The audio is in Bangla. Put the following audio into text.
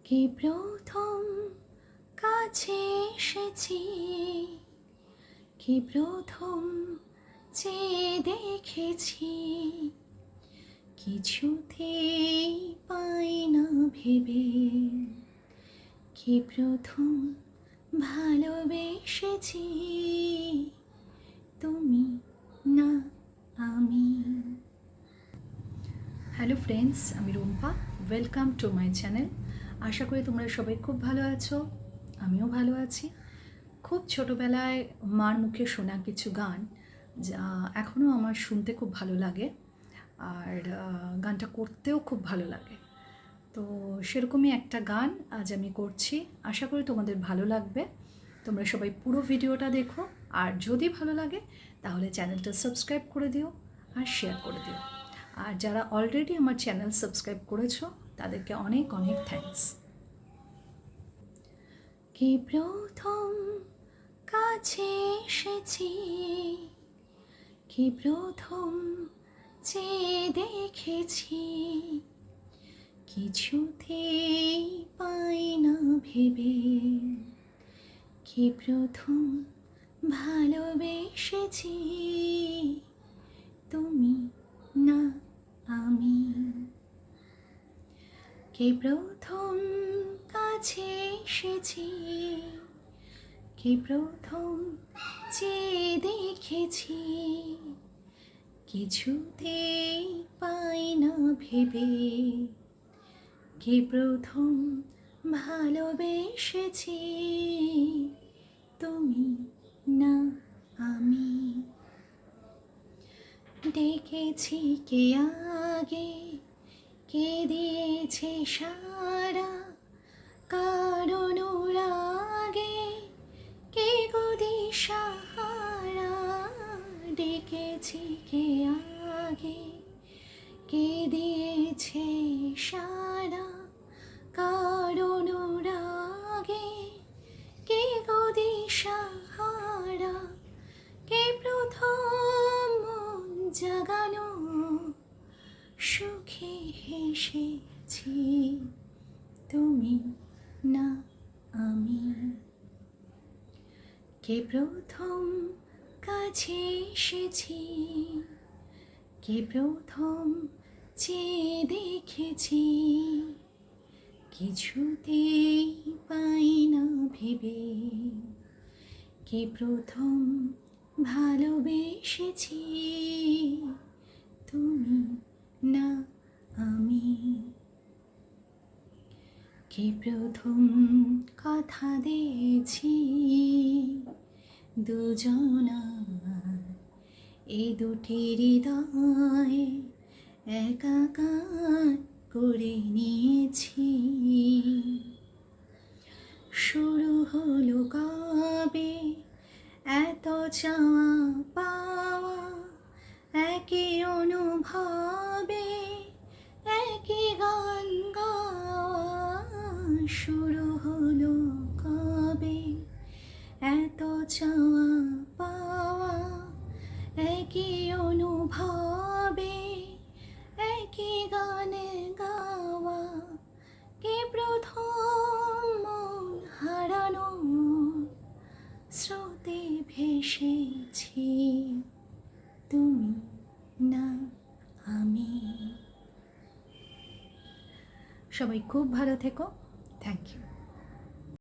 কে প্রথম কাছে এসেছি, কে প্রথম চেয়ে দেখেছি, কিছুতেই পাই না ভেবে, কে প্রথম ভালোবেসেছি, তুমি না আমি। হ্যালো ফ্রেন্ডস, আমি Rumpa. Welcome to my channel. আশা করি তোমরা সবাই খুব ভালো আছো, আমিও ভালো আছি। খুব ছোটোবেলায় মার মুখে শোনা কিছু গান যা এখনও আমার শুনতে খুব ভালো লাগে, আর গানটা করতেও খুব ভালো লাগে। তো সেরকমই একটা গান আজ আমি করছি, আশা করি তোমাদের ভালো লাগবে। তোমরা সবাই পুরো ভিডিওটা দেখো, আর যদি ভালো লাগে তাহলে চ্যানেলটা সাবস্ক্রাইব করে দিও আর শেয়ার করে দিও। আর যারা অলরেডি আমার চ্যানেল সাবস্ক্রাইব করেছো তাদেরকে অনেক অনেক থ্যাঙ্কস। কে প্রথম কাছে এসেছি, কে প্রথম চেয়ে দেখেছি, কিছুতেই পাই না ভেবে, কে প্রথম ভালোবেসেছি, তুমি না আমি। কে প্রথম কাছে এসেছি, কে প্রথম চেয়ে দেখেছি, কিছুতেই পাই না ভেবে, কে প্রথম ভালোবেসেছি, তুমি না আমি। ডেকেছি কে আগে, কে দিয়েছে সারা, কারণ রাগে কে গো দিশাহারা। ডেকেছি কে আগে, কে দিয়েছে সারা, কারণ রাগে কে গো দিশাহারা। কে প্রথম মন জাগানো, সুখে হেসেছি, তুমি না আমি। কে প্রথম কাছে এসেছি, কে প্রথম চেয়ে দেখেছি, কিছুতেই পাই না ভেবে, কে প্রথম ভালোবেসেছি, তুমি না আমি। কে প্রথম কথা দিয়েছি দুজনা, এই দুটি হৃদয় একাকার করে নিয়েছি। শুরু হলো কবে এত চাওয়া পাওয়া, একই অনুভবে একই গান গাওয়া। শুরু হলো কবে এত চাওয়া পাওয়া, একই অনুভবে একই গানে গাওয়া। কে প্রথম মন হারানো স্রোতে ভেসেছি, তুমি না আমি। সবাই খুব ভালো থেকো। Thank you.